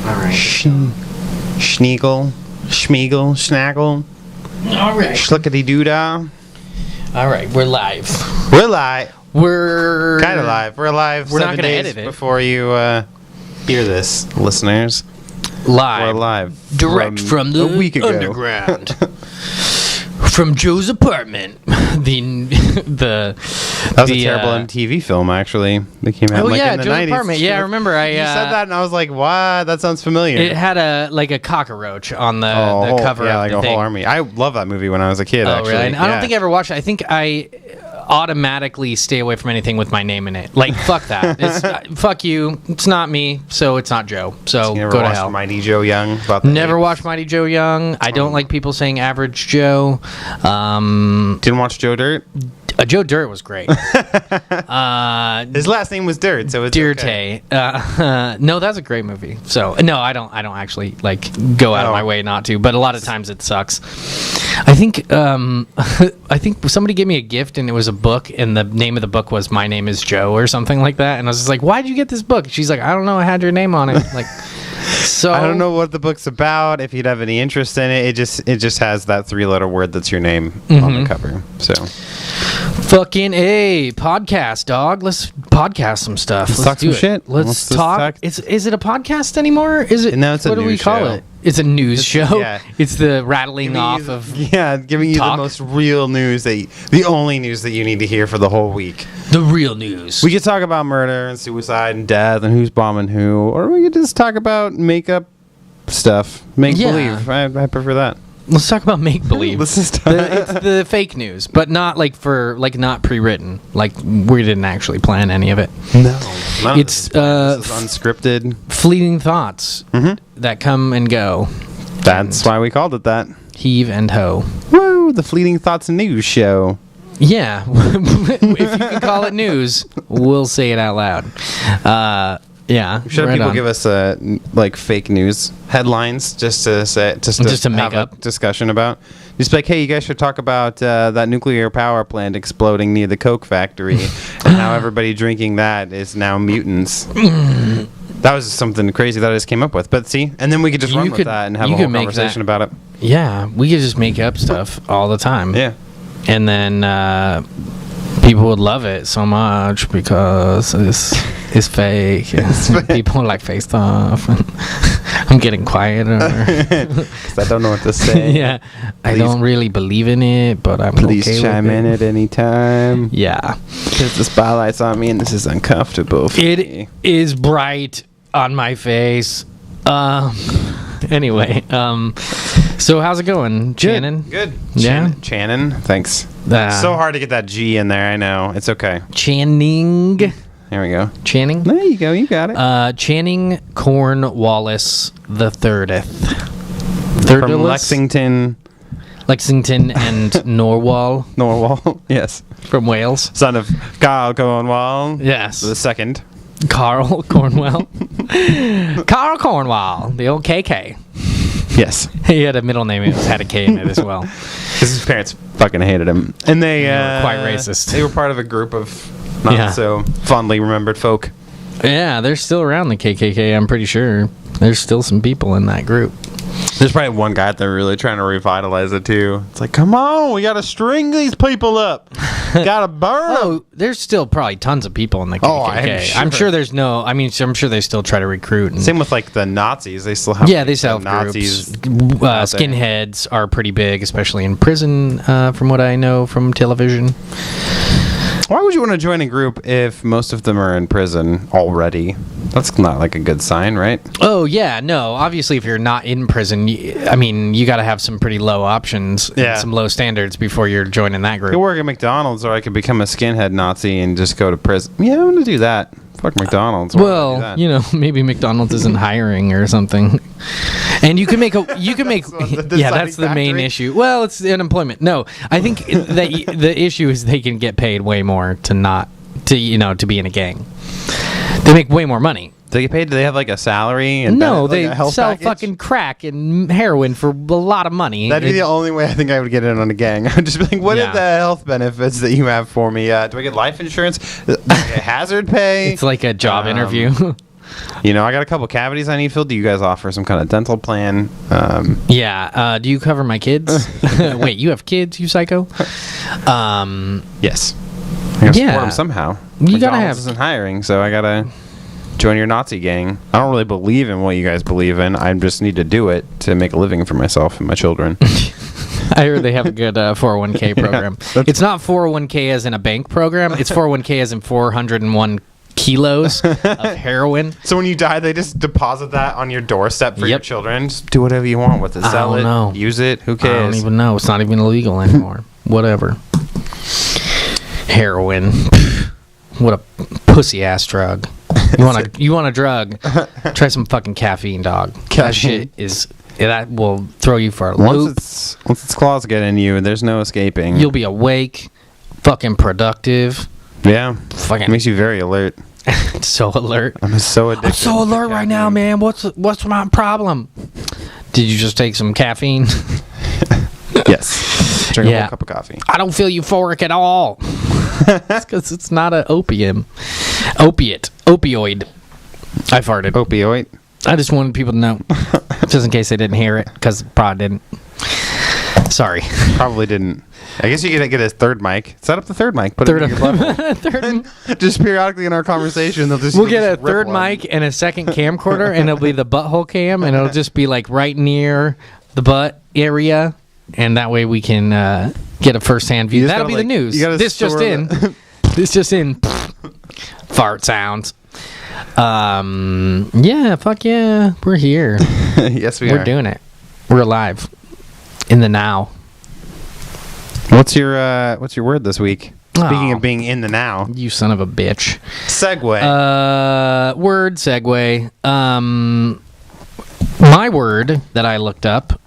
All right. Schneagle, Schmeagle, Snaggle. All right. Schlickety-doo-dah. All right, we're live. We're live. We're Kind of live. We're live. We're 7 not gonna days edit it. before you hear this, listeners. live. We're live. Direct from the a week ago. underground. From Joe's apartment. That was a terrible MTV film, actually. That came out in the Joe's 90s. apartment. Yeah, I remember. You said that, and I was like, "What? That sounds familiar." It had a cockroach on the cover yeah, of like the a thing. whole army. I love that movie when I was a kid. Oh, actually, really? I don't think I ever watched it. I think I automatically stay away from anything with my name in it. Like, fuck that. It's fuck you. It's not me, so it's not Joe. So You never go to watched hell. Mighty Joe Young? About the Never apes? watched Mighty Joe Young. I don't like people saying Average Joe. Didn't watch Joe Dirt. Joe Dirt was great. His last name was Dirt, so it's Dirte. okay. No, that's a great movie. So no, I don't actually go out of my way not to. But a lot of times it sucks. I think somebody gave me a gift and it was a book and the name of the book was My Name Is Joe or something like that. And I was just like, why'd you get this book? She's like, I don't know. I had your name on it. Like, so I don't know what the book's about. If you'd have any interest in it, it just has that 3-letter word that's your name on the cover. So fucking A podcast, dog. Let's podcast some stuff. Let's talk do some it. shit. Let's Let's just talk. talk. Is it a podcast anymore? Is it? No, it's a what do we news call show. it? It's a news show. yeah. It's the rattling off of giving you talk. the most real news the only news that you need to hear for the whole week. the real news. We could talk about murder and suicide and death and who's bombing who, or we could just talk about makeup stuff, make believe. I prefer that. Let's talk about make believe. Let's just It's the fake news, but not not pre-written. Like we didn't actually plan any of it. No, It's this is unscripted. fleeting thoughts that come and go. That's why we called it that. Heave and ho. Woo! The Fleeting Thoughts News Show. Yeah, if you can call it news, we'll say it out loud. Yeah, Should right people on. give us fake news headlines just to make have up a discussion about? Just like, hey, you guys should talk about that nuclear power plant exploding near the Coke factory and how everybody drinking that is now mutants. That was something crazy that I just came up with. But see, and then we could just run with that and have a whole conversation about it. Yeah, we could just make up stuff all the time. Yeah. And then people would love it so much because it's fake. And people like fake stuff. I'm getting quieter. Because I don't know what to say. Yeah, I don't really believe in it, but I'm Please okay chime with in it. at any time. Yeah. Because the spotlight's on me and this is uncomfortable for It me. is bright on my face. Anyway, so how's it going, Shannon? Good. Yeah? Channing. Thanks. So hard to get that G in there. I know. It's okay. Channing. Here we go. Channing? There you go. You got it. Channing Cornwallis the thirdeth. From Lexington, and Norwal Norwal. Yes. from Wales. Son of Carl Cornwall. Yes. The second. Carl Cornwell. Carl Cornwall, the old KK. Yes. He had a middle name. It had a K in it as well. Because his parents fucking hated him. And they were quite racist. They were part of a group of not so fondly remembered folk. Yeah, they're still around the KKK, I'm pretty sure. There's still some people in that group. There's probably one guy out there really trying to revitalize it too. It's like, come on, we got to string these people up. Got to burn them. Oh, there's still probably tons of people in the KKK. Oh, I'm sure. I'm sure they still try to recruit. And, Same with like the Nazis. They still have they still have Nazis. groups. Skinheads are pretty big, especially in prison, from what I know from television. Why would you want to join a group if most of them are in prison already? That's not like a good sign, right? Oh, yeah, no. Obviously, if you're not in prison, you got to have some pretty low options and some low standards before you're joining that I group. could work at McDonald's, or I could become a skinhead Nazi and just go to prison. Yeah, I'm going to do that. Fuck McDonald's. Why would I do that? Maybe McDonald's isn't hiring or something. And you can make that's the main issue. Well, it's unemployment. No, I think that the issue is they can get paid way more to be in a gang. They make way more money. Do they get paid? Do they have like a salary? And No, like they a health sell package? fucking crack and heroin for a lot of money. That'd be the only way I think I would get in on a gang. I'd just be like, what are Yeah. the health benefits that you have for me? Do I get life insurance? Do I get hazard pay? It's like a job interview. I got a couple cavities I need filled. Do you guys offer some kind of dental plan? Yeah. Do you cover my kids? Wait, you have kids, you psycho? Yes. I gotta support them somehow. You gotta have. Isn't hiring, so I gotta join your Nazi gang. I don't really believe in what you guys believe in. I just need to do it to make a living for myself and my children. I heard they have a good 401k program. It's not 401k as in a bank program. It's 401k as in 401 kilos of heroin. So when you die, they just deposit that on your doorstep for your children. Just do whatever you want with it. Sell it, use it. Who cares? I don't even know. It's not even illegal anymore. Whatever. Heroin. What a pussy ass drug. You want a drug? Try some fucking caffeine, dog. That shit is. That will throw you for a loop. Once its claws get in you, there's no escaping. You'll be awake, fucking productive. Yeah, fucking it makes you very alert. So alert. I'm so addicted. I'm so alert right now, man. What's my problem? Did you just take some caffeine? Yes. Drink a whole cup of coffee. I don't feel euphoric at all. It's because it's not an opioid. I farted. Opioid. I just wanted people to know, just in case they didn't hear it, because probably didn't. Sorry. Probably didn't. I guess you could get a third mic. Set up the third mic. Put it in your level. Just periodically in our conversation, we'll get a third mic and a second camcorder, and it'll be the butthole cam, and it'll just be like right near the butt area, and that way we can get a first-hand view. That'll be the news. This just in. This just in. Fart sounds. Yeah, fuck yeah, we're here. Yes, we're doing it. We're alive in the now. What's your word this week? Speaking of being in the now, you son of a bitch. Segue. Word segue. My word that I looked up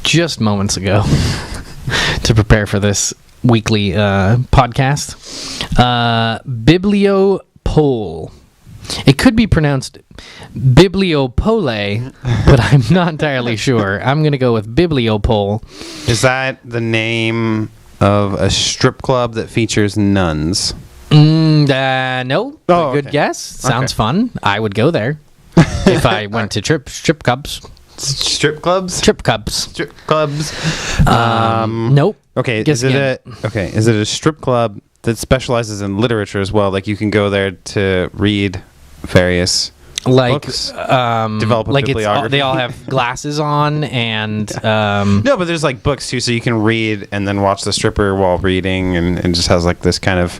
just moments ago to prepare for this weekly podcast. Bibliopole. It could be pronounced Bibliopole, but I'm not entirely sure. I'm going to go with Bibliopole. Is that the name of a strip club that features nuns? No. Oh, good guess. Sounds fun. I would go there if I went to strip clubs. Strip clubs? Strip clubs. Strip clubs. Nope. Okay. Is it a strip club that specializes in literature as well? Like you can go there to read various books, develop a bibliography. They all have glasses on and no, but there's like books too, so you can read and then watch the stripper while reading, and just has like this kind of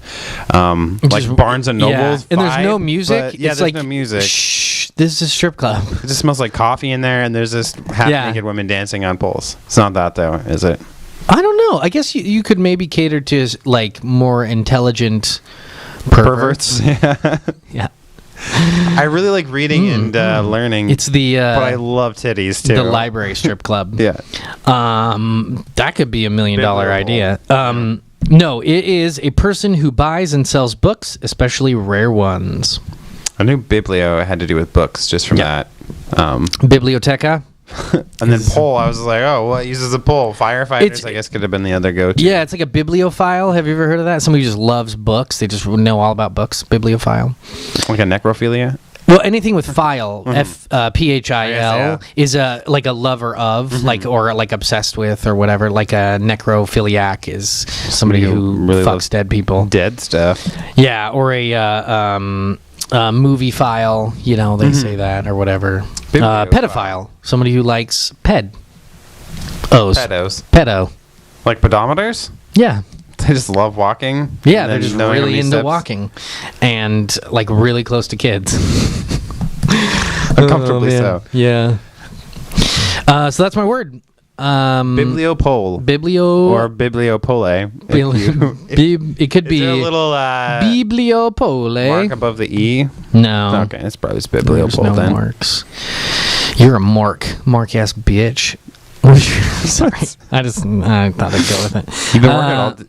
like Barnes and Nobles and there's vibe, no music. It's there's like no music. Shh, this is a strip club. It just smells like coffee in there, and there's this half-naked women dancing on poles. It's not that though, is it? I don't know. I guess you could maybe cater to like more intelligent perverts. Yeah. I really like reading and learning. It's the but I love titties too. The library strip club. Yeah. That could be $1 million idea. No, it is a person who buys and sells books, especially rare ones. I knew biblio had to do with books just from that. Biblioteca. And then pole, I was like, oh, what uses a pole? Firefighters, I guess, could have been the other go-to. Yeah, it's like a bibliophile. Have you ever heard of that? Somebody who just loves books. They just know all about books. Bibliophile. Like a necrophilia? Well, anything with phile, Phil, is like a lover of, like, or like obsessed with, or whatever. Like a necrophiliac is somebody who really fucks dead people. Dead stuff. Yeah, or a movie file. You know, they say that or whatever. Pedophile, somebody who likes pedos. Pedo. Like pedometers? Yeah. They just love walking? Yeah, they're just really into walking. And, like, really close to kids. Uncomfortably so. Yeah. So that's my word. Bibliopole. Or Bibliopole. It could be. Is there a little Bibliopole mark above the E? No. Okay, it's probably Bibliopole no then. Marks. You're a mark ass bitch. Sorry, I thought I'd go with it.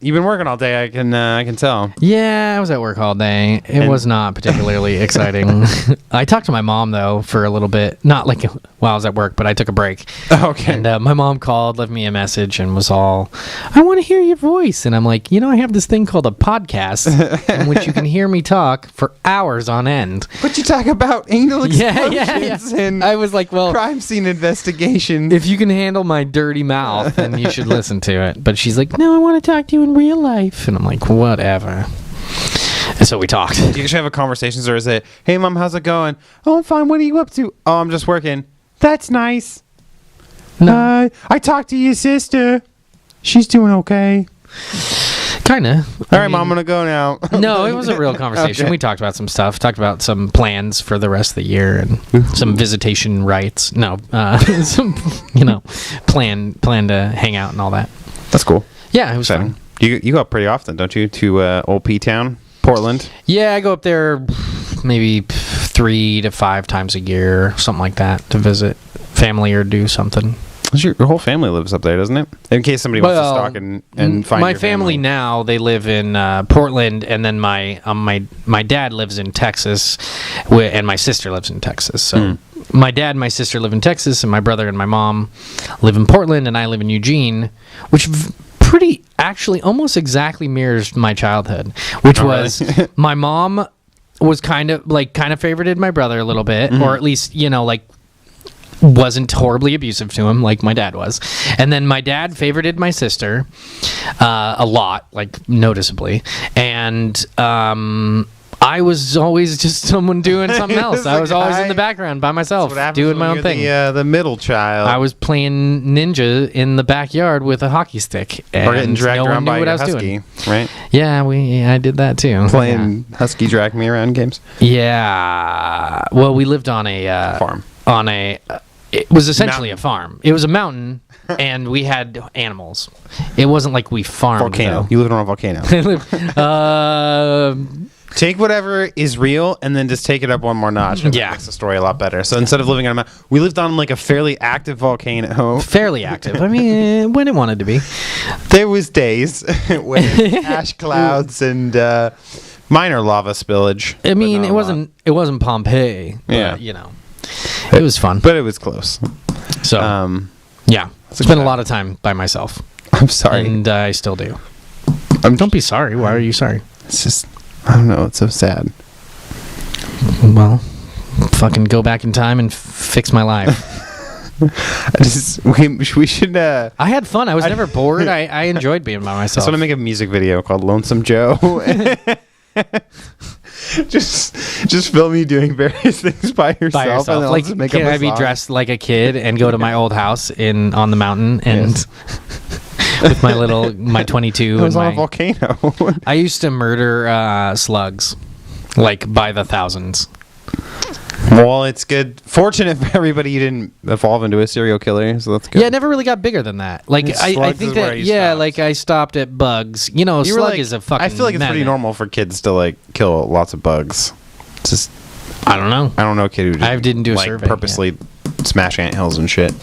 You've been working all day. I can tell. Yeah, I was at work all day. It was not particularly exciting. I talked to my mom though for a little bit, not like while I was at work, but I took a break. Okay. And my mom called, left me a message, and was all, "I want to hear your voice." And I'm like, I have this thing called a podcast, in which you can hear me talk for hours on end. But you talk about anal explosions and I was like, well, crime scene investigation. if you can handle my dirty mouth, then you should listen to it. But she's like, no, I want to talk to you in real life. And I'm like, whatever. And so we talked. Do you actually have a conversations, or is it, hey mom, how's it going? Oh, I'm fine. What are you up to? Oh, I'm just working. That's nice. No. I talked to your sister. She's doing okay. Kind of. All right, Mom, I'm going to go now. No, it was a real conversation. Okay. We talked about some stuff. Talked about some plans for the rest of the year and some visitation rights. No, some, plan to hang out and all that. That's cool. Yeah, it was fun. You go up pretty often, don't you, to Old P-Town, Portland? Yeah, I go up there maybe 3 to 5 times a year, something like that, to visit family or do something. Your whole family lives up there, doesn't it? In case somebody wants to stalk and find my your family now, they live in Portland, and then my dad lives in Texas, and my sister lives in Texas. So my dad and my sister live in Texas, and my brother and my mom live in Portland, and I live in Eugene, which pretty actually almost exactly mirrors my childhood, which was my mom was kind of favorited my brother a little bit, or at least wasn't horribly abusive to him like my dad was. And then my dad favorited my sister a lot, noticeably. And I was always just someone doing something else. I was always in the background by myself, doing my own thing. The middle child. I was playing ninja in the backyard with a hockey stick, and or getting dragged around by a husky, doing. Right? Yeah, I did that too. Playing husky drag me around games. Yeah. Well, we lived on a farm. It was essentially a farm. It was a mountain, and we had animals. It wasn't like we farmed. Volcano. Though. You lived on a volcano. Take whatever is real and then just take it up one more notch. It makes the story a lot better. So instead of living on a mountain, we lived on a fairly active volcano. Fairly active. I mean, when it wanted to be. There was days when ash clouds and minor lava spillage. I mean, it wasn't Pompeii. But, it was fun. But it was close. So, yeah. Spent a lot of time by myself. I'm sorry. And I still do. Don't be sorry. Why are you sorry? It's just, I don't know. It's so sad. Well, fucking go back in time and fix my life. We should. I had fun. I was never bored. I enjoyed being by myself. I just want to make a music video called Lonesome Joe. just film you doing various things by yourself. And like, can I be dressed like a kid and go to my old house on the mountain and with my 22? I was on a volcano. I used to murder slugs, by the thousands. Well, it's good. Fortunate for everybody, you didn't evolve into a serial killer, so that's good. Yeah, it never really got bigger than that. I think that I stopped at bugs. Slug is a fucking. I feel like it's pretty normal for kids to kill lots of bugs. It's just I don't know. I don't know a kid who I didn't do a survey purposely smash anthills and shit.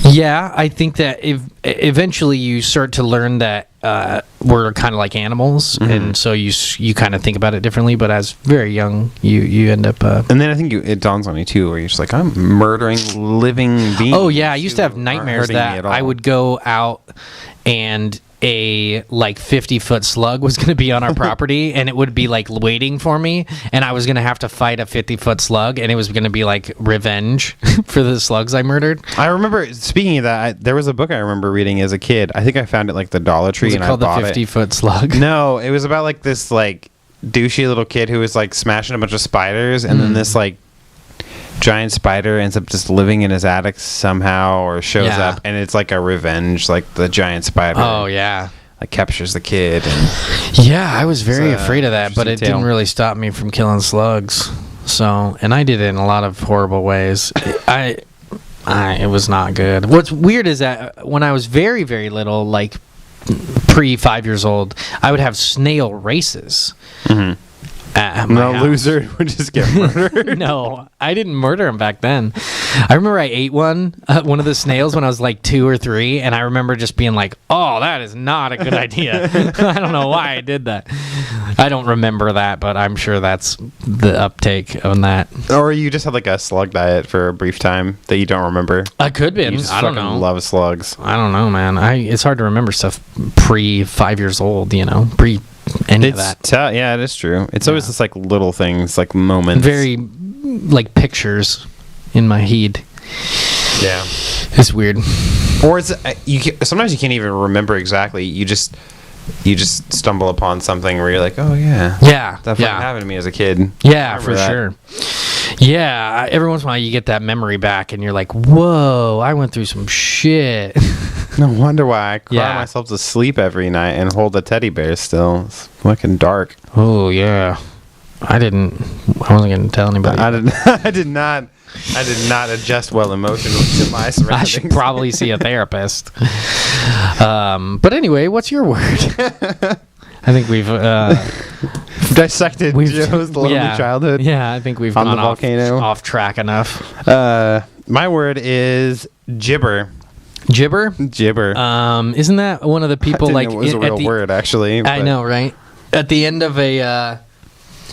Yeah, I think that eventually you start to learn that we're kind of like animals, and so you kind of think about it differently. But as very young, you end up. And then I think it dawns on you too, where you're just like, I'm murdering living beings. Oh yeah, I used to have nightmares that I would go out and a 50-foot slug was going to be on our property, and it would be waiting for me, and I was going to have to fight a 50-foot slug, and it was going to be revenge for the slugs I murdered. I remember, speaking of that, there was a book I remember reading as a kid. I think I found it the Dollar Tree, and I bought it. Called the 50-foot slug? No, it was about this douchey little kid who was smashing a bunch of spiders, and then this giant spider ends up just living in his attic somehow, or shows up, and it's a revenge, the giant spider. Oh yeah, captures the kid. And yeah, I was very afraid of that, but it didn't really stop me from killing slugs. So, and I did it in a lot of horrible ways. It was not good. What's weird is that when I was very, very little, pre 5 years old, I would have snail races. at my No house. loser would just get murdered. No, I didn't murder him back then. I remember I ate one of the snails when I was like 2 or 3, and I remember just being like, "Oh, that is not a good idea." I don't know why I did that. I don't remember that, but I'm sure that's the uptake on that. Or you just had like a slug diet for a brief time that you don't remember. I could be. You just I don't fucking know. love slugs. I don't know, man. It's hard to remember stuff pre 5 years old. Pre any of that. Yeah, it is true. It's always just like little things, like moments. Very like pictures in my head. Yeah. It's weird. Or it's sometimes you can't even remember exactly. You just stumble upon something where you're like, oh yeah, Yeah. that fucking happened to me as a kid. Yeah, I for remember sure. Yeah, every once in a while you get that memory back, and you're like, "Whoa, I went through some shit." No wonder why I cry Yeah. myself to sleep every night and hold a teddy bear still. It's fucking dark. Oh yeah, I wasn't gonna tell anybody. I did not adjust well emotionally to my surroundings. I should probably see a therapist. But anyway, what's your word? I think we've dissected Joe's lonely childhood. Yeah, I think we've on gone the volcano. off track enough. My word is gibber. Gibber? Gibber. Isn't that one of the people I like didn't know it was a real word, actually. I but- know, right? At the end of a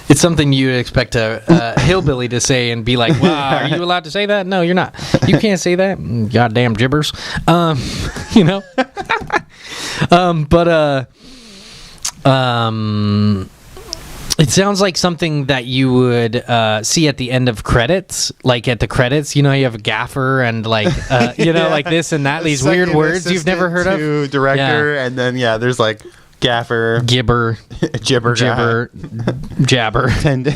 it's something you would expect a hillbilly to say and be like, "Wow, are you allowed to say that?" No, you're not. You can't say that. Goddamn gibbers. It sounds like something that you would see at the end of credits, like at the credits. You have a gaffer and like like this and that. These weird words you've never heard of. Director, and then there's like gaffer, Gibber, gibber, jabber, and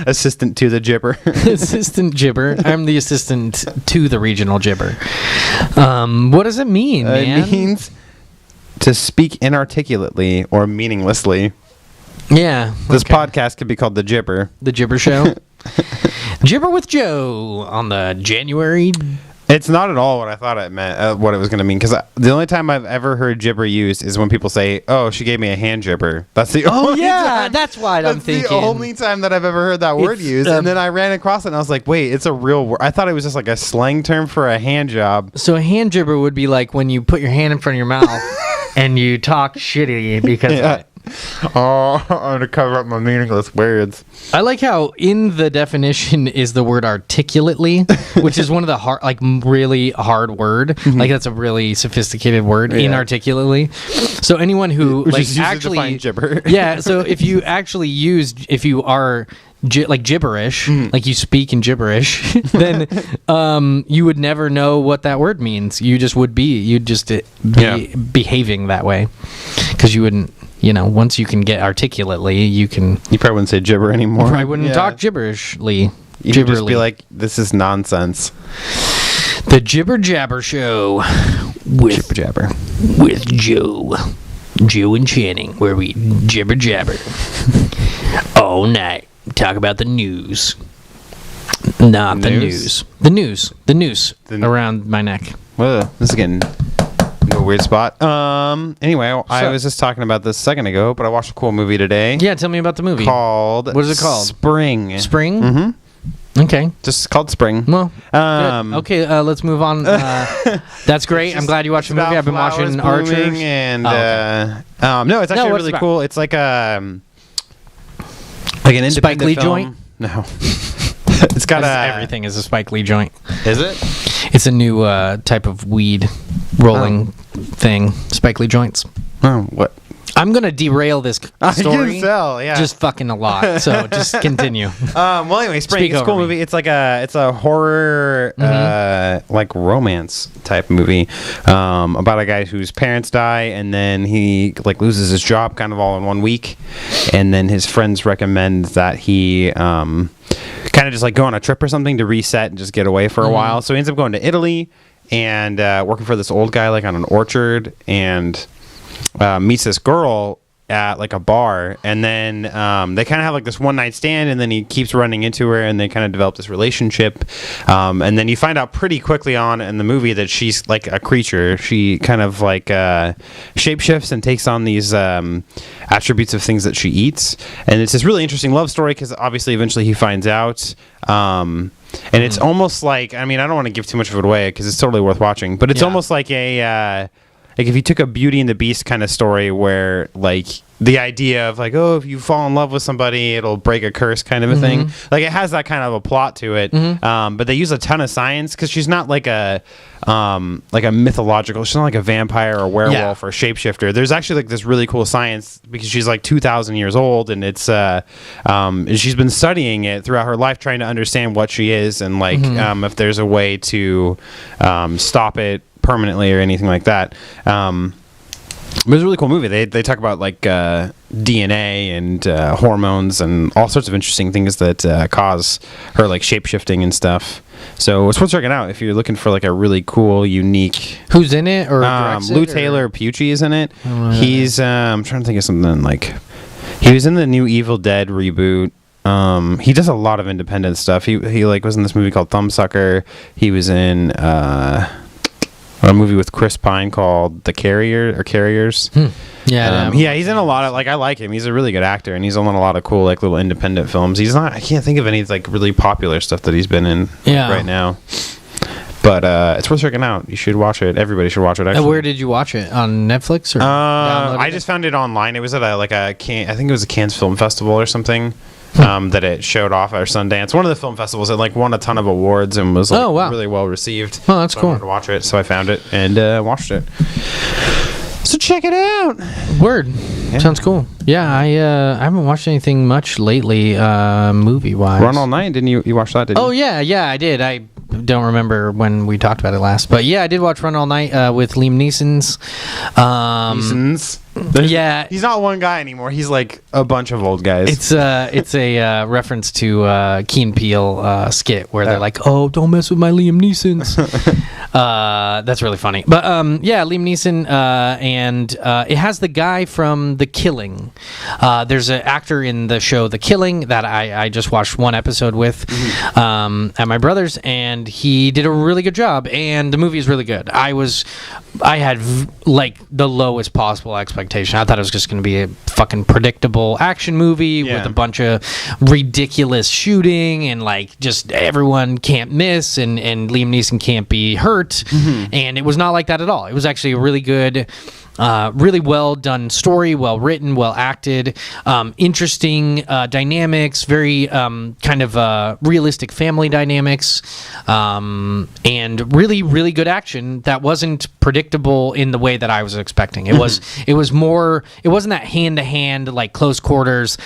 assistant to the gibber. Assistant gibber. I'm the assistant to the regional gibber. What does it mean, man? It means to speak inarticulately or meaninglessly. Yeah. This podcast could be called The Gibber. The Gibber Show. Gibber with Joe on the January. It's not at all what I thought it meant, what it was going to mean. Because the only time I've ever heard gibber used is when people say, "Oh, she gave me a hand gibber." That's the only time. That's why I'm thinking. That's the only time that I've ever heard that word used. And then I ran across it and I was like, wait, it's a real word. I thought it was just like a slang term for a hand job. So a hand gibber would be like when you put your hand in front of your mouth and you talk shitty because of it. Oh, I'm going to cover up my meaningless words. I like how in the definition is the word articulately, which is one of the hard, like really hard word. Mm-hmm. Like that's a really sophisticated word, inarticulately. So anyone who Which like is used to actually define gibber. Yeah, so if you actually if you are like gibberish, like you speak in gibberish, then you would never know what that word means. You'd just be behaving that way because you wouldn't. Once you can get articulately, you probably wouldn't say gibber anymore. I wouldn't talk gibberishly. You would just be like, this is nonsense. The Gibber Jabber Show with Jabber. with Joe and Channing, where we jibber jabber all night. Talk about the news. Not the news. The news around my neck. Whoa, this is getting into a weird spot. Anyway, I was just talking about this a second ago, but I watched a cool movie today. Yeah, tell me about the movie. Called... What is it called? Spring. Spring? Mm-hmm. Okay. Just called Spring. Well, good. Okay, let's move on. That's great. I'm glad you watched the movie. I've been watching Archer. And, no, it's actually really cool. It's like an independent Spike Lee film. joint? No. It's got everything is a Spike Lee joint. Is it? It's a new type of weed rolling thing. Spike Lee joints. Oh, what? I'm gonna derail this story. I can tell, yeah. Just fucking a lot. So just continue. Well, anyway, Spring. It's a cool movie. It's like it's a horror, like romance type movie, about a guy whose parents die, and then he like loses his job kind of all in 1 week, and then his friends recommend that he kind of just like go on a trip or something to reset and just get away for a while. So he ends up going to Italy and working for this old guy like on an orchard, and meets this girl at like a bar, and then they kind of have like this one night stand, and then he keeps running into her, and they kind of develop this relationship, and then you find out pretty quickly on in the movie that she's like a creature. She kind of like shapeshifts and takes on these attributes of things that she eats, and it's this really interesting love story because obviously eventually he finds out. And it's almost like, I mean, I don't want to give too much of it away because it's totally worth watching, but it's almost like a like if you took a Beauty and the Beast kind of story where like the idea of like, oh, if you fall in love with somebody, it'll break a curse kind of a thing. Like it has that kind of a plot to it. But they use a ton of science because she's not like a mythological, she's not like a vampire or werewolf or shapeshifter. There's actually like this really cool science because she's like 2,000 years old, and it's she's been studying it throughout her life, trying to understand what she is and like if there's a way to stop it permanently or anything like that. It was a really cool movie. They talk about like DNA and hormones and all sorts of interesting things that cause her like shape-shifting and stuff. So it's worth checking out if you're looking for like a really cool, unique. Who's in it or directs Lou it, Taylor Pucci is in it. He's I'm trying to think of something like he was in the new Evil Dead reboot. He does a lot of independent stuff. He like was in this movie called Thumbsucker. He was in a movie with Chris Pine called The Carrier or Carriers. Yeah, he's in a lot of like I like him. He's a really good actor, and he's in a lot of cool like little independent films. He's not. I can't think of any like really popular stuff that he's been in right now. But it's worth checking out. You should watch it. Everybody should watch it. Actually. And where did you watch it? On Netflix or? I just found it online. It was at I think it was a Cannes Film Festival or something. That it showed off at Sundance, one of the film festivals. It like won a ton of awards and was like really well received. Oh, that's cool. I wanted to watch it, so I found it and watched it. So check it out. Word. Yeah. Sounds cool. Yeah, I haven't watched anything much lately, movie wise. Run All Night, didn't you watch that? Didn't you? Yeah, I did. I don't remember when we talked about it last, but yeah, I did watch Run All Night with Liam Neeson's. Yeah, he's not one guy anymore. He's like a bunch of old guys. It's a reference to Key and Peele skit where they're like, "Oh, don't mess with my Liam Neeson's." That's really funny. But yeah, Liam Neeson, and it has the guy from The Killing. There's an actor in the show The Killing that I just watched one episode with at my brother's, and he did a really good job. And the movie is really good. I had like the lowest possible expectation. I thought it was just going to be a fucking predictable action movie with a bunch of ridiculous shooting and like just everyone can't miss and Liam Neeson can't be hurt. And it was not like that at all. It was actually a really good, really well done story, well written, well acted, interesting dynamics, very kind of realistic family dynamics, and really, really good action that wasn't predictable in the way that I was expecting. It was more. It wasn't that hand to hand like close quarters.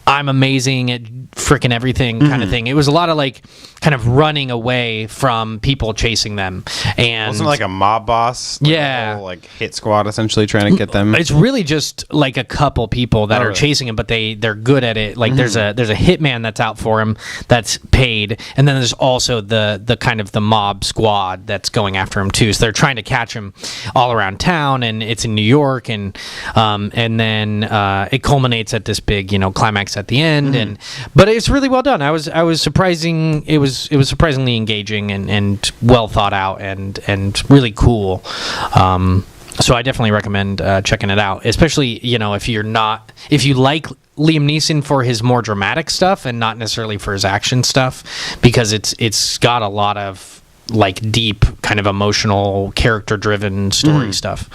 I'm amazing at freaking everything kind of thing. It was a lot of like kind of running away from people chasing them, and wasn't like a mob boss. Like a whole, like hit squad essentially trying to get them. It's really just like a couple people that are chasing him, but they're good at it. Like there's a hitman that's out for him that's paid, and then there's also the kind of the mob squad that's going after him too. So they're trying to catch him all around town, and it's in New York, and then it culminates at this big climax at the end, but it's really well done. It was surprisingly engaging and well thought out and really cool. So I definitely recommend checking it out, especially if you like Liam Neeson for his more dramatic stuff and not necessarily for his action stuff, because it's got a lot of like deep kind of emotional character driven story stuff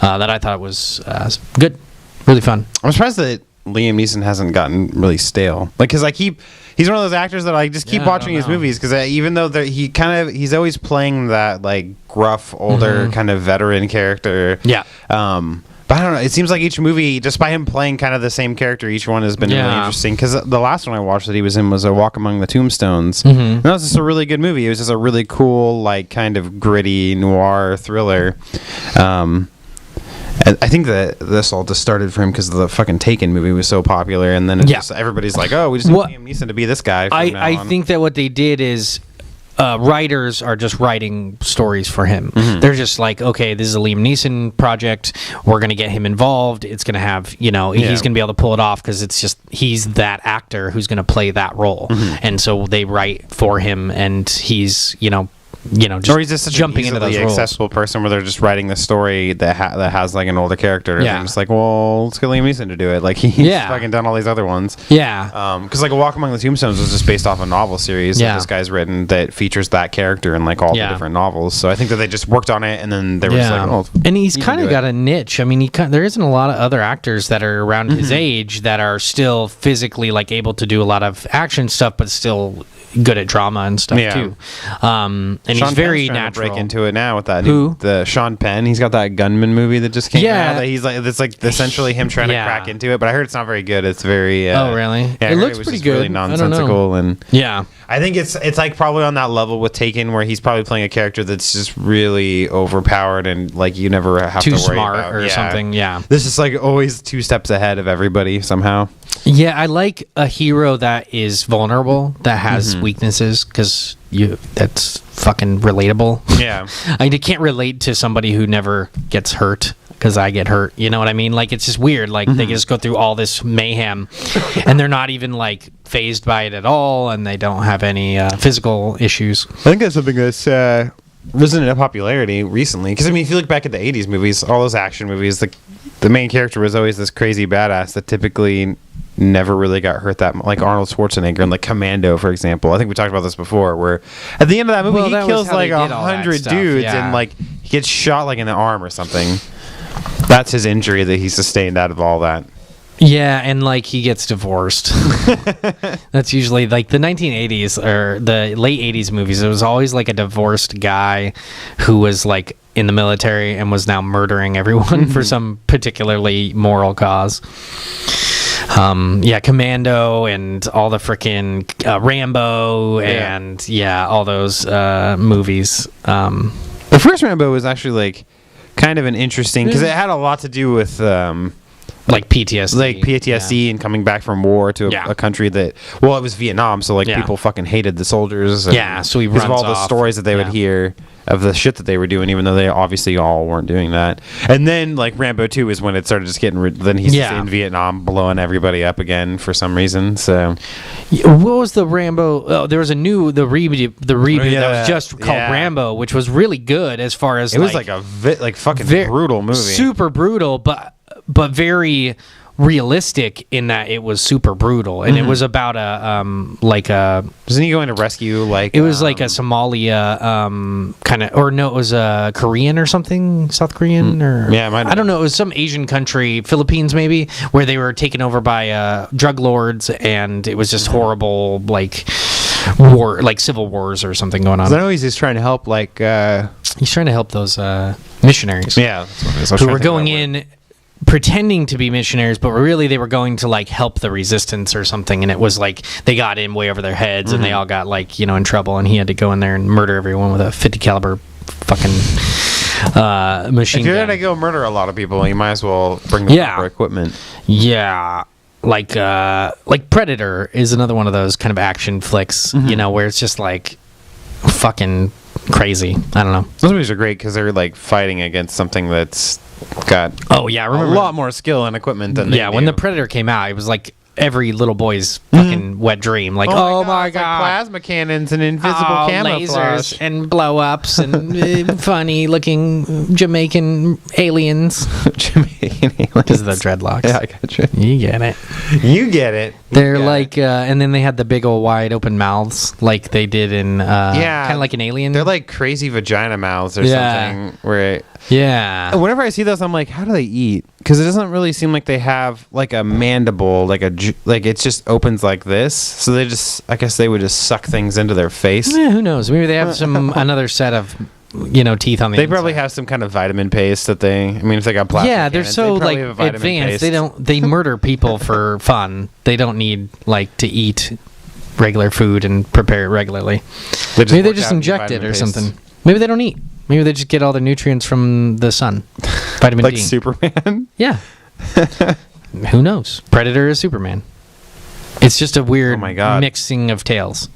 that I thought was good, really fun. I'm surprised that Liam Neeson hasn't gotten really stale. Like, because he's one of those actors that I just keep watching his movies, because even though he's always playing that like gruff older kind of veteran character. Yeah. But I don't know. It seems like each movie, just by him playing kind of the same character, each one has been really interesting. Because the last one I watched that he was in was A Walk Among the Tombstones. And that was just a really good movie. It was just a really cool, like, kind of gritty noir thriller. I think that this all just started for him because the fucking Taken movie was so popular, and then everybody's like, "Oh, we just need Liam Neeson to be this guy." I think that what they did is writers are just writing stories for him. Mm-hmm. They're just like, okay, this is a Liam Neeson project. We're going to get him involved. It's going to have, he's going to be able to pull it off because it's just, he's that actor who's going to play that role. Mm-hmm. And so they write for him, and he's, just or he's just such jumping an into those easily roles. accessible person where they're just writing the story that has like an older character. Yeah. And I'm just like, well, let's get Liam Neeson to do it. Like he's fucking done all these other ones. Yeah. Because like A Walk Among the Tombstones was just based off a novel series that this guy's written that features that character in like all the different novels. So I think that they just worked on it, and then they were just like, oh. And he's kind of got a niche. I mean, there isn't a lot of other actors that are around his age that are still physically like able to do a lot of action stuff, but still good at drama and stuff too. And Sean he's very Penn's natural. break into it now with that. Who? The Sean Penn. He's got that gunman movie that just came out. That he's like, it's like essentially him trying to crack into it. But I heard it's not very good. It's very. Oh really? Yeah, it looks pretty good. Really nonsensical, and I think it's like probably on that level with Taken, where he's probably playing a character that's just really overpowered and like you never have to worry smart about. or something. Yeah, this is like always 2 steps ahead of everybody somehow. Yeah, I like a hero that is vulnerable, that has weaknesses, because that's fucking relatable. Yeah. I can't relate to somebody who never gets hurt, because I get hurt. You know what I mean? Like, it's just weird. Like, they just go through all this mayhem, and they're not even, like, phased by it at all, and they don't have any physical issues. I think that's something that's risen in popularity recently. Because, I mean, if you look back at the 80s movies, all those action movies, the main character was always this crazy badass that typically never really got hurt that much. Like Arnold Schwarzenegger and like Commando, for example. I think we talked about this before, where at the end of that movie, he kills like 100 dudes and like he gets shot like in the arm or something. That's his injury that he sustained out of all that. Yeah, and like he gets divorced. That's usually like the 1980s or the late 80s movies. It was always like a divorced guy who was like in the military and was now murdering everyone for some particularly moral cause. Commando and all the freaking Rambo and all those movies. The first Rambo was actually like kind of an interesting, because it had a lot to do with like PTSD, and coming back from war to a country that, well, it was Vietnam, so like people fucking hated the soldiers. And so he runs of all the off. stories that they would hear of the shit that they were doing, even though they obviously all weren't doing that. And then like Rambo 2 is when it started just getting then he's just in Vietnam blowing everybody up again for some reason. So what was the Rambo? Oh, there was a new reboot that was just called Rambo, which was really good as far as it was like a fucking brutal movie, super brutal, but very realistic in that it was super brutal, and it was about doesn't he go in to rescue like it was like a Somalia kind of, or no, it was a Korean or something, South Korean or I don't know, it was some Asian country, Philippines maybe, where they were taken over by drug lords, and it was just horrible, like war, like civil wars or something going on. I know he's just trying to help he's trying to help those missionaries who were going in pretending to be missionaries, but really they were going to like help the resistance or something, and it was like they got in way over their heads and they all got like in trouble, and he had to go in there and murder everyone with a 50 caliber fucking machine gun. If you're gun. gonna go murder a lot of people, you might as well bring the proper equipment. Like Predator is another one of those kind of action flicks, where it's just like fucking crazy. I don't know. Those movies are great because they're like fighting against something that's got I remember a lot more skill and equipment than when the Predator came out, it was like every little boy's fucking wet dream. Like, oh my god, like plasma cannons and invisible camouflage, lasers and blow ups and funny looking Jamaican aliens. Jamaican aliens. Because of the dreadlocks. Yeah, I got you. You get it. They're like, and then they had the big old wide open mouths, like they did in, kind of like an alien. They're like crazy vagina mouths or something. Where whenever I see those, I'm like, how do they eat? Because it doesn't really seem like they have like a mandible, like it just opens like this. So I guess they would just suck things into their face. Yeah, who knows? Maybe they have another set of teeth on the They probably have some kind of vitamin paste that if they got plastic they're so like advanced. They murder people for fun. They don't need like to eat regular food and prepare it regularly. Maybe they just inject it or something. Maybe they don't eat. Maybe they just get all their nutrients from the sun. Vitamin like D. Like Superman? Yeah. Who knows? Predator is Superman. It's just a weird mixing of tales.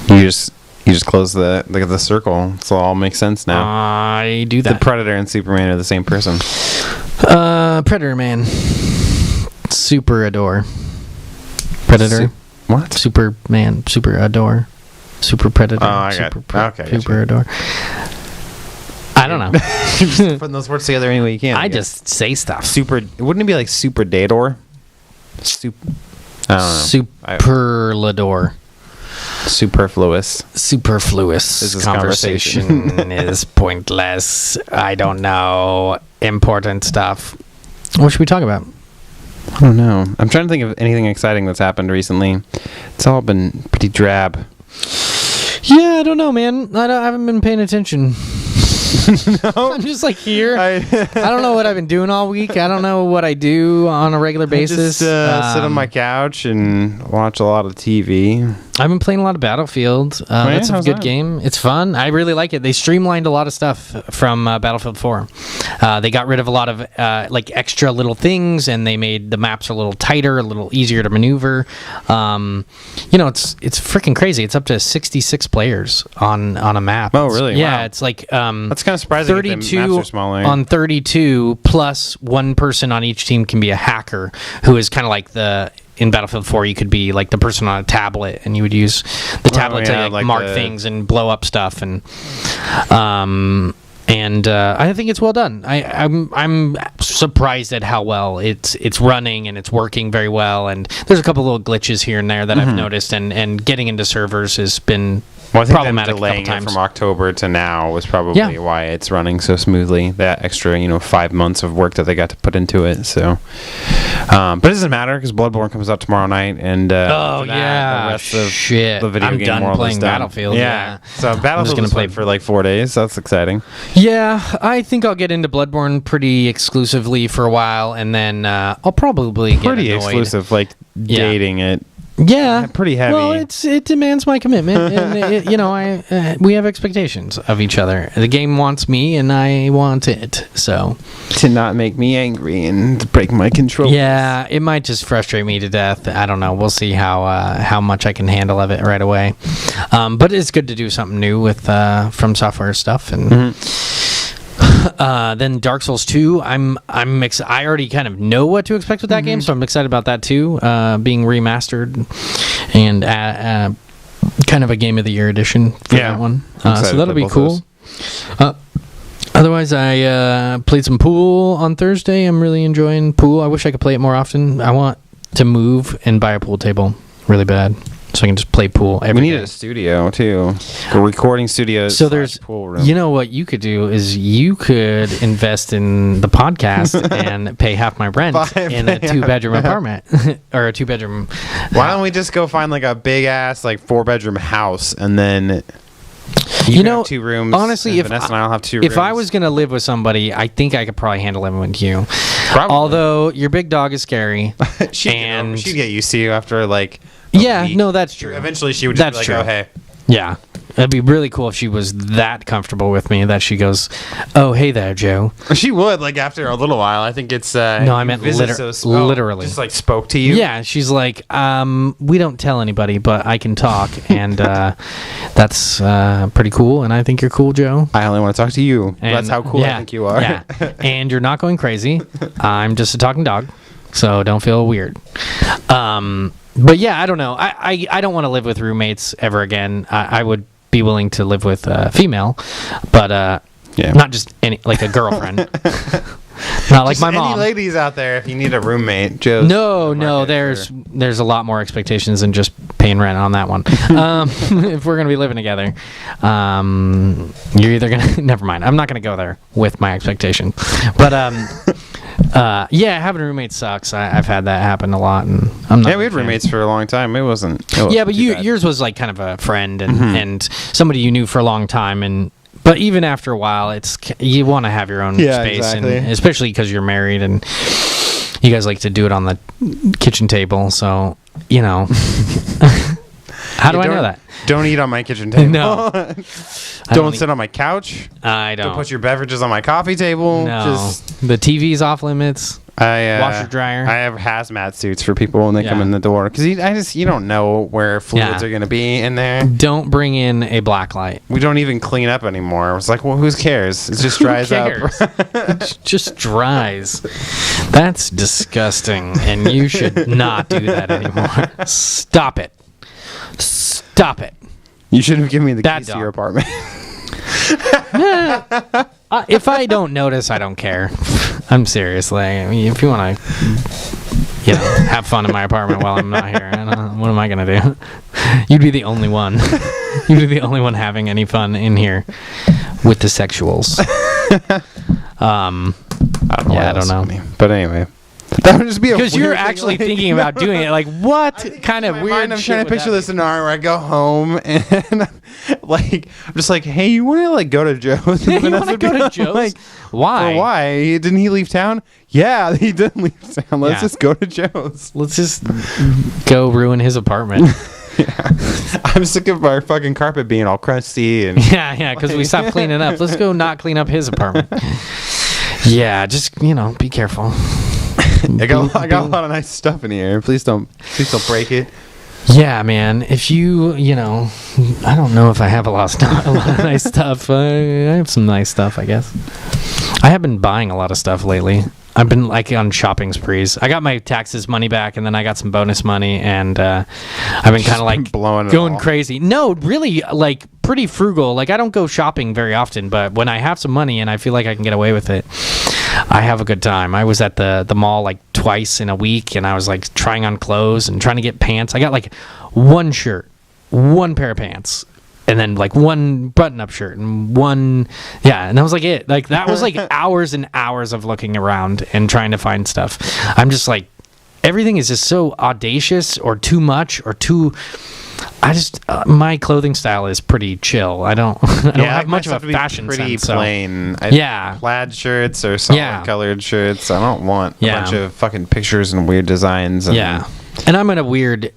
You just You just close the circle, so it all makes sense now. I do that. The Predator and Superman are the same person. Predator man. Super adore. Predator. What? Superman. Super adore. Super Predator. Oh, I got Super adore. I don't know. You're just putting those words together any way you can. I just say stuff. Super. Wouldn't it be like Super Dador? I don't know. Superlador. Superfluous. This conversation is pointless. I don't know. Important stuff. What should we talk about? I don't know. I'm trying to think of anything exciting that's happened recently. It's all been pretty drab. Yeah, I don't know, man. I haven't been paying attention. No? I'm just like here. I don't know what I've been doing all week. I don't know what I do on a regular basis. Just sit on my couch and watch a lot of TV. I've been playing a lot of Battlefield. That's a good game. It's fun. I really like it. They streamlined a lot of stuff from Battlefield 4. They got rid of a lot of like extra little things, and they made the maps a little tighter, a little easier to maneuver. It's freaking crazy. It's up to 66 players on a map. Oh, really? Yeah, wow. it's like that's kind of surprising. 32 maps are smaller. on 32 plus one person on each team can be a hacker, who is kind of like in Battlefield 4, you could be like the person on a tablet, and you would use the tablet to like mark things and blow up stuff, and I think it's well done. I'm surprised at how well it's running, and it's working very well. And there's a couple little glitches here and there that I've noticed, and getting into servers has been problematic. Delaying it from October to now was probably why it's running so smoothly. That extra 5 months of work that they got to put into it. So, but it doesn't matter because Bloodborne comes out tomorrow night, and the rest of the video game done world playing is done. Battlefield. Yeah. So Battlefield is play for like 4 days. That's exciting. Yeah, I think I'll get into Bloodborne pretty exclusively for a while, and then I'll probably get pretty annoyed. Exclusive, like dating it. Yeah, pretty heavy. Well, it demands my commitment, and we have expectations of each other. The game wants me, and I want it. So to not make me angry and break my control. Yeah, it might just frustrate me to death. I don't know. We'll see how much I can handle of it right away. But it's good to do something new with From Software stuff, and. Then Dark Souls 2, I already kind of know what to expect with that game, so I'm excited about that too, being remastered and kind of a Game of the Year edition for that one. So that'll be cool. Otherwise, I played some pool on Thursday. I'm really enjoying pool. I wish I could play it more often. I want to move and buy a pool table really bad, so I can just play pool every day. We need a studio too, a recording studio. So there's pool room. What you could do is you could invest in the podcast and pay half my rent in a 2-bedroom apartment or a 2-bedroom. Why don't we just go find like a big ass like 4-bedroom house, and then have 2 rooms. Honestly, if Vanessa and I'll have 2 rooms. If I was gonna live with somebody, I think I could probably handle living with you. Probably. Although your big dog is scary, she'd get used to you after like. Yeah, no, that's true. Eventually, she would just be like, "Oh, hey." Yeah, it'd be really cool if she was that comfortable with me that she goes, "Oh, hey there, Joe." She would like after a little while. I think it's. No, I meant literally. Just like spoke to you. Yeah, she's like, we don't tell anybody, but I can talk, and that's pretty cool. And I think you're cool, Joe. I only want to talk to you. And that's how cool I think you are. Yeah, and you're not going crazy. I'm just a talking dog, so don't feel weird. But yeah, I don't know. I don't want to live with roommates ever again. I would be willing to live with a female, but not just like a girlfriend. Not like my mom. Any ladies out there, if you need a roommate, Joe. No. There's a lot more expectations than just paying rent on that one. If we're gonna be living together, you're either gonna. Never mind. I'm not gonna go there with my expectation. But having roommates sucks. I've had that happen a lot, and I'm not. Yeah, we had roommates for a long time. It wasn't but yours was like kind of a friend and somebody you knew for a long time, but even after a while, you want to have your own space, exactly. And especially because you're married and you guys like to do it on the kitchen table. So how do I know that? Don't eat on my kitchen table. No. Don't sit on my couch. I don't. Don't put your beverages on my coffee table. No. The TV's off limits. washer dryer. I have hazmat suits for people when they come in the door because you don't know where fluids are going to be in there. Don't bring in a black light. We don't even clean up anymore. It's like, well, who cares? It just dries up. It just dries. That's disgusting, and you should not do that anymore. Stop it. Stop it. You should have given me the keys to your apartment. If I don't notice, I don't care. I'm serious. Like, I mean, if you want to, have fun in my apartment while I'm not here, what am I gonna do? You'd be the only one. You'd be the only one having any fun in here with the sexuals. I don't know. Funny. But anyway. That would just be because you're actually thinking about doing it. Like, what kind of weird? I'm trying to picture this scenario where I go home and I'm just like, hey, you want to go to Joe's? You want to go to Joe's? Like, why? Why? Didn't he leave town? Yeah, he did leave town. Let's just go to Joe's. Let's just go ruin his apartment. I'm sick of our fucking carpet being all crusty and because we stopped cleaning up. Let's go not clean up his apartment. Yeah, just be careful. I got a lot of nice stuff in here. Please don't break it. Yeah, man. If you, I don't know if I have a lot of nice stuff. I have some nice stuff, I guess. I have been buying a lot of stuff lately. I've been on shopping sprees. I got my taxes money back, and then I got some bonus money, and I've been kind of going crazy. No, really, pretty frugal. I don't go shopping very often, but when I have some money and I feel like I can get away with it, I have a good time. I was at the mall twice in a week, and I was trying on clothes and trying to get pants. I got one shirt, one pair of pants, and then one button-up shirt and one, and that was it. That was hours and hours of looking around and trying to find stuff. I'm just everything is just so audacious or too much or too. I just my clothing style is pretty chill. I don't have much of a fashion pretty sense. Plain. Plaid shirts or solid colored shirts. I don't want a bunch of fucking pictures and weird designs. And and I'm at a weird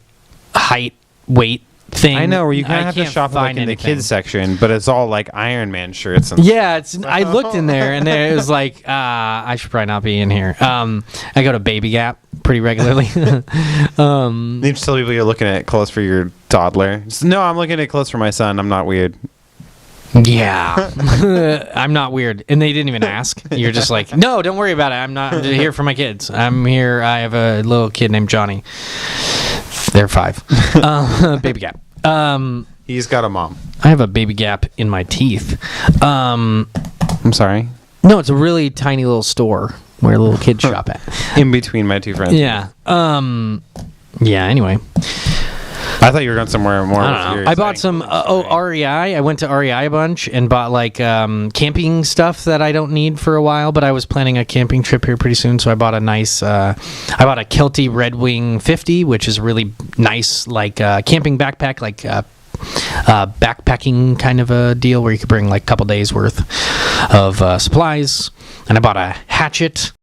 height, weight thing. I know where you kind of have to shop in the kids section, but it's all Iron Man shirts. And I looked in there and it was I should probably not be in here. I go to Baby Gap pretty regularly. You need to tell people you're looking at clothes for your toddler. No, I'm looking at clothes for my son. I'm not weird. Yeah, I'm not weird, and they didn't even ask. You're just no, don't worry about it. I'm here for my kids. I'm here. I have a little kid named Johnny. They're 5. Baby Gap. He's got a mom. I have a baby gap in my teeth. I'm sorry. No, it's a really tiny little store where little kids shop at. In between my two friends. Yeah. Anyway. I thought you were going somewhere more. I bought some REI. I went to REI a bunch and bought camping stuff that I don't need for a while, but I was planning a camping trip here pretty soon, so I bought a nice I bought a Kelty Red Wing 50, which is really nice camping backpack, backpacking kind of a deal where you could bring a couple days worth of supplies. And I bought a hatchet